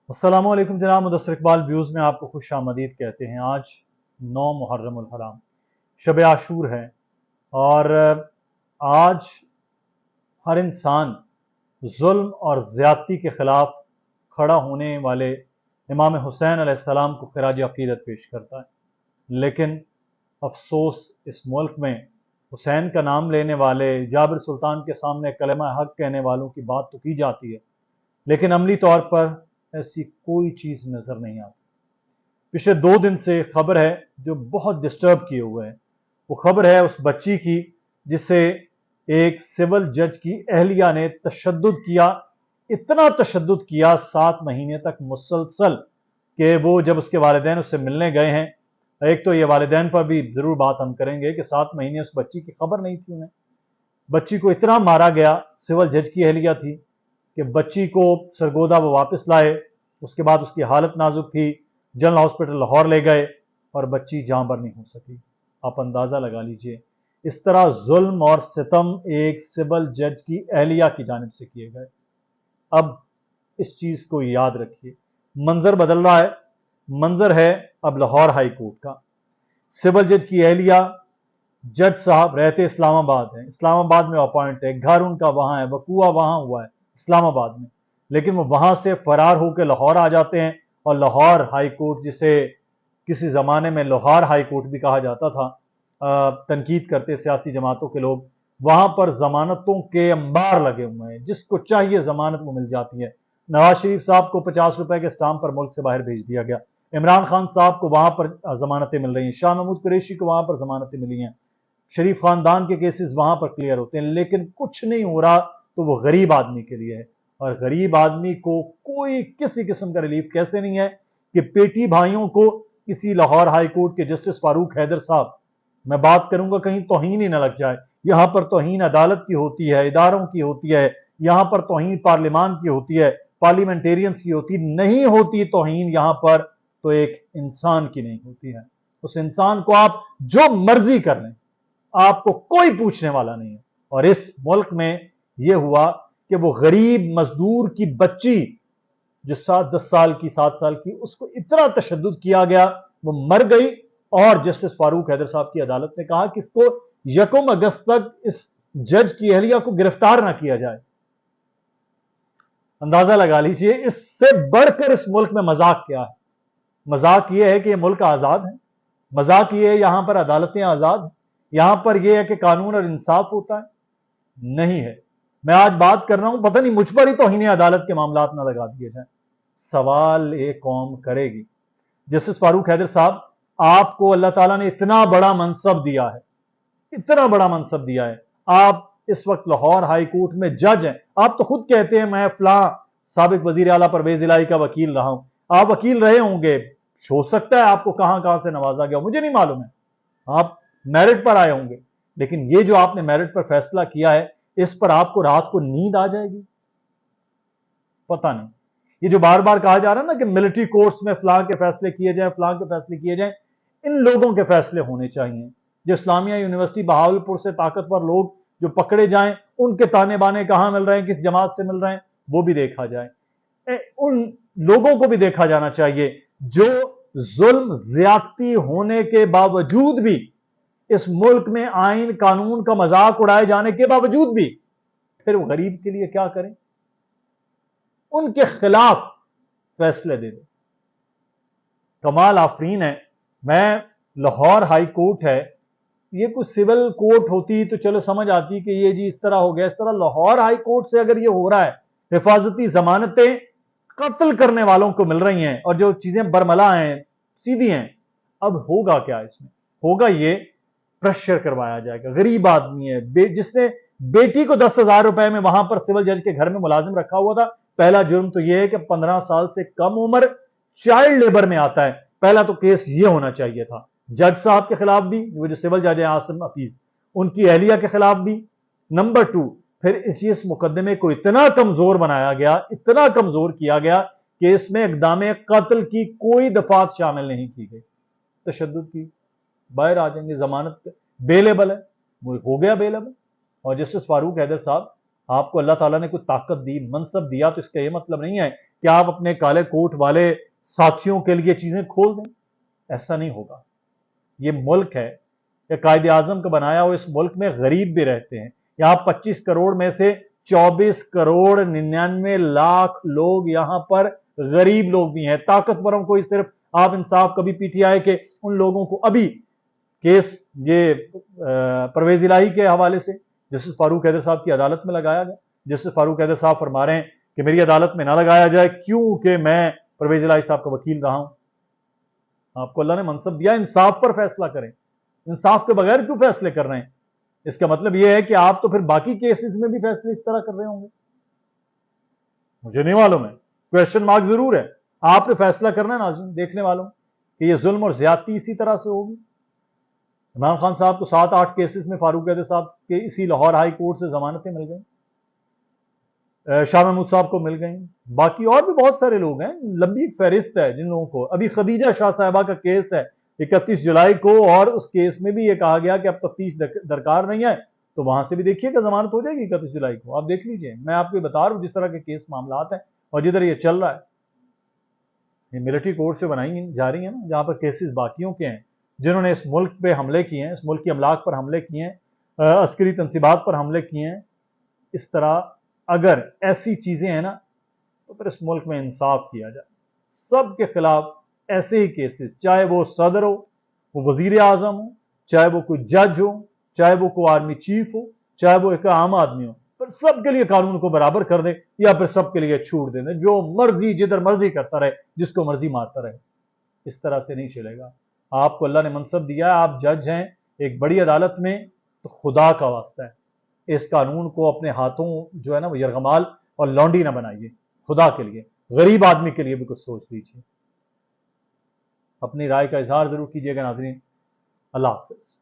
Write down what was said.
السلام علیکم جناب مدثر اقبال ویوز میں آپ کو خوش آمدید کہتے ہیں۔ آج 9 محرم الحرام شب عاشور ہے اور آج ہر انسان ظلم اور زیادتی کے خلاف کھڑا ہونے والے امام حسین علیہ السلام کو خراج عقیدت پیش کرتا ہے۔ لیکن افسوس اس ملک میں حسین کا نام لینے والے جابر سلطان کے سامنے کلمہ حق کہنے والوں کی بات تو کی جاتی ہے، لیکن عملی طور پر ایسی کوئی چیز نظر نہیں آتی۔ پچھلے 2 دن سے خبر ہے جو بہت ڈسٹرب کیے ہوئے ہے، وہ خبر ہے اس بچی کی جسے ایک سول جج کی اہلیہ نے تشدد کیا، اتنا تشدد کیا 7 مہینے تک مسلسل کہ وہ جب اس کے والدین اس سے ملنے گئے ہیں، ایک تو یہ والدین پر بھی ضرور بات ہم کریں گے کہ 7 مہینے اس بچی کی خبر نہیں تھی انہیں۔ بچی کو اتنا مارا گیا، سول جج کی اہلیہ تھی کہ بچی کو سرگودا وہ واپس لائے، اس کے بعد اس کی حالت نازک تھی، جنرل ہاسپٹل لاہور لے گئے اور بچی جاں بر نہیں ہو سکی۔ آپ اندازہ لگا لیجئے اس طرح ظلم اور ستم ایک سول جج کی اہلیہ کی جانب سے کیے گئے۔ اب اس چیز کو یاد رکھیے، منظر بدل رہا ہے، منظر ہے اب لاہور ہائی کورٹ کا۔ سول جج کی اہلیہ، جج صاحب رہتے اسلام آباد ہیں، اسلام آباد میں اپوائنٹ ہے، گھر ان کا وہاں ہے، وقوع وہاں ہوا ہے اسلام آباد میں، لیکن وہ وہاں سے فرار ہو کے لاہور آ جاتے ہیں اور لاہور ہائی کورٹ، جسے کسی زمانے میں لاہور ہائی کورٹ بھی کہا جاتا تھا، تنقید کرتے سیاسی جماعتوں کے لوگ، وہاں پر ضمانتوں کے انبار لگے ہوئے ہیں، جس کو چاہیے ضمانت وہ مل جاتی ہے۔ نواز شریف صاحب کو 50 روپے کے سٹامپ پر ملک سے باہر بھیج دیا گیا، عمران خان صاحب کو وہاں پر ضمانتیں مل رہی ہیں، شاہ محمود قریشی کو وہاں پر ضمانتیں ملی ہیں، شریف خاندان کے کیسز وہاں پر کلیئر ہوتے ہیں، لیکن کچھ نہیں ہو رہا تو وہ غریب آدمی کے لیے ہے۔ اور غریب آدمی کو کوئی کسی قسم کا ریلیف کیسے نہیں ہے کہ پیٹی بھائیوں کو کسی لاہور ہائی کورٹ کے جسٹس فاروق حیدر صاحب، میں بات کروں گا کہیں توہین ہی نہ لگ جائے، یہاں پر توہین عدالت کی ہوتی ہے، اداروں کی ہوتی ہے، یہاں پر توہین پارلیمان کی ہوتی ہے، پارلیمنٹیرینز کی ہوتی نہیں ہوتی توہین یہاں پر تو ایک انسان کی نہیں ہوتی ہے۔ اس انسان کو آپ جو مرضی کر لیں، آپ کو کوئی پوچھنے والا نہیں ہے۔ اور اس ملک میں یہ ہوا کہ وہ غریب مزدور کی بچی جو 10 سال کی 7 سال کی، اس کو اتنا تشدد کیا گیا، وہ مر گئی، اور جسٹس فاروق حیدر صاحب کی عدالت نے کہا کہ اس کو 1 اگست تک اس جج کی اہلیہ کو گرفتار نہ کیا جائے۔ اندازہ لگا لیجئے اس سے بڑھ کر اس ملک میں مذاق کیا ہے۔ مذاق یہ ہے کہ یہ ملک آزاد ہے، مذاق یہ ہے یہاں پر عدالتیں آزاد ہیں، یہاں پر یہ ہے کہ قانون اور انصاف ہوتا ہے، نہیں ہے۔ میں آج بات کر رہا ہوں، پتہ نہیں مجھ پر ہی توہین عدالت کے معاملات نہ لگا دیے جائیں۔ سوال ایک قوم کرے گی، جسٹس فاروق حیدر صاحب، آپ کو اللہ تعالیٰ نے اتنا بڑا منصب دیا ہے، اتنا بڑا منصب دیا ہے، آپ اس وقت لاہور ہائی کورٹ میں جج ہیں، آپ تو خود کہتے ہیں میں فلاں سابق وزیر اعلیٰ پرویز الہی کا وکیل رہا ہوں، آپ وکیل رہے ہوں گے، ہو سکتا ہے آپ کو کہاں کہاں سے نوازا گیا، مجھے نہیں معلوم ہے، آپ میرٹ پر آئے ہوں گے، لیکن یہ جو آپ نے میرٹ پر فیصلہ کیا ہے، اس پر آپ کو رات کو نیند آ جائے گی؟ پتہ نہیں۔ یہ جو بار بار کہا جا رہا ہے نا کہ ملٹری کورٹس میں فلاں کے فیصلے کیے جائیں، فلاں کے فیصلے کیے جائیں، ان لوگوں کے فیصلے ہونے چاہیے جو اسلامیہ یونیورسٹی بہاولپور سے طاقتور لوگ جو پکڑے جائیں، ان کے تانے بانے کہاں مل رہے ہیں، کس جماعت سے مل رہے ہیں، وہ بھی دیکھا جائے۔ ان لوگوں کو بھی دیکھا جانا چاہیے جو ظلم زیادتی ہونے کے باوجود بھی، اس ملک میں آئین قانون کا مذاق اڑائے جانے کے باوجود بھی، پھر وہ غریب کے لیے کیا کریں، ان کے خلاف فیصلے دے دیں۔ کمال آفرین ہے، میں لاہور ہائی کورٹ ہے، یہ کوئی سول کورٹ ہوتی تو چلو سمجھ آتی کہ یہ جی اس طرح ہو گیا، اس طرح لاہور ہائی کورٹ سے اگر یہ ہو رہا ہے، حفاظتی ضمانتیں قتل کرنے والوں کو مل رہی ہیں، اور جو چیزیں برملا ہیں، سیدھی ہیں، اب ہوگا کیا اس میں؟ ہوگا یہ پریشر کروایا جائے گا۔ غریب آدمی ہے، جس نے بیٹی کو 10,000 روپے میں وہاں پر سول جج کے گھر میں ملازم رکھا ہوا تھا۔ پہلا جرم تو یہ ہے کہ 15 سال سے کم عمر چائلڈ لیبر میں آتا ہے، پہلا تو کیس یہ ہونا چاہیے تھا جج صاحب کے خلاف بھی، وہ جو سول جج ہیں عاصم حفیظ، ان کی اہلیہ کے خلاف بھی۔ نمبر 2، پھر اس مقدمے کو اتنا کمزور بنایا گیا، اتنا کمزور کیا گیا کہ اس میں اقدام قتل کی کوئی دفعات شامل نہیں کی گئی۔ تشدد کی باہر آ جائیں گے، ضمانت بیلیبل ہے، وہ ہو گیا بیلیبل۔ اور جسٹس فاروق حیدر صاحب آپ کو اللہ تعالیٰ نے کوئی طاقت دی، منصب دیا، تو اس کا یہ مطلب نہیں ہے کہ آپ اپنے کالے کوٹ والے ساتھیوں کے لیے چیزیں کھول دیں. ایسا نہیں ہوگا. یہ ملک ہے کہ قائد اعظم کا بنایا ہوا، اس ملک میں غریب بھی رہتے ہیں. یہاں 25 کروڑ میں سے 24 کروڑ 99 لاکھ لوگ یہاں پر غریب لوگ بھی ہیں. طاقتوروں کو ہی صرف آپ انصاف کبھی پی ٹی آئی کے ان لوگوں کو ابھی کیس یہ پرویز الہی کے حوالے سے جسٹس فاروق حیدر صاحب کی عدالت میں لگایا گیا. جسٹس فاروق حیدر صاحب فرما رہے ہیں کہ میری عدالت میں نہ لگایا جائے کیونکہ میں پرویز الہی صاحب کا وکیل رہا ہوں. آپ کو اللہ نے منصب دیا، انصاف پر فیصلہ کریں. انصاف کے بغیر کیوں فیصلے کر رہے ہیں؟ اس کا مطلب یہ ہے کہ آپ تو پھر باقی کیسز میں بھی فیصلے اس طرح کر رہے ہوں گے. مجھے نہیں معلوم ہے، کویشچن مارک ضرور ہے. آپ نے فیصلہ کرنا ہے ناظرین دیکھنے والوں کہ یہ ظلم اور زیادتی اسی طرح سے ہوگی. عمران خان صاحب کو 7-8 کیسز میں فاروق حیدر صاحب کے اسی لاہور ہائی کورٹ سے ضمانتیں مل گئیں، شاہ محمود صاحب کو مل گئیں، باقی اور بھی بہت سارے لوگ ہیں. لمبی ایک فہرست ہے جن لوگوں کو. ابھی خدیجہ شاہ صاحبہ کا کیس ہے 31 جولائی کو، اور اس کیس میں بھی یہ کہا گیا کہ اب تفتیش درکار نہیں ہے، تو وہاں سے بھی دیکھیے کہ ضمانت ہو جائے گی 31 جولائی کو. آپ دیکھ لیجئے، میں آپ کو بتا رہا ہوں جس طرح کے کیس معاملات ہیں اور جدھر یہ چل رہا ہے. یہ ملٹری کورٹ سے بنائی جا رہی ہیں نا، جہاں پر کیسز باقیوں کے ہیں، جنہوں نے اس ملک پہ حملے کیے ہیں، اس ملک کی املاک پر حملے کیے ہیں، عسکری تنصیبات پر حملے کیے ہیں. اس طرح اگر ایسی چیزیں ہیں نا تو پھر اس ملک میں انصاف کیا جائے. سب کے خلاف ایسے ہی کیسز، چاہے وہ صدر ہو، وہ وزیر اعظم ہو، چاہے وہ کوئی جج ہو، چاہے وہ کوئی آرمی چیف ہو، چاہے وہ ایک عام آدمی ہو، پر سب کے لیے قانون کو برابر کر دے یا پھر سب کے لیے چھوٹ دے دیں، جو مرضی جدھر مرضی کرتا رہے، جس کو مرضی مارتا رہے. اس طرح سے نہیں چلے گا. آپ کو اللہ نے منصب دیا ہے، آپ جج ہیں ایک بڑی عدالت میں، تو خدا کا واسطہ ہے اس قانون کو اپنے ہاتھوں جو ہے نا وہ یرغمال اور لونڈی نہ بنائیے. خدا کے لیے، غریب آدمی کے لیے بھی کچھ سوچ لیجیے. اپنی رائے کا اظہار ضرور کیجیے گا ناظرین. اللہ حافظ.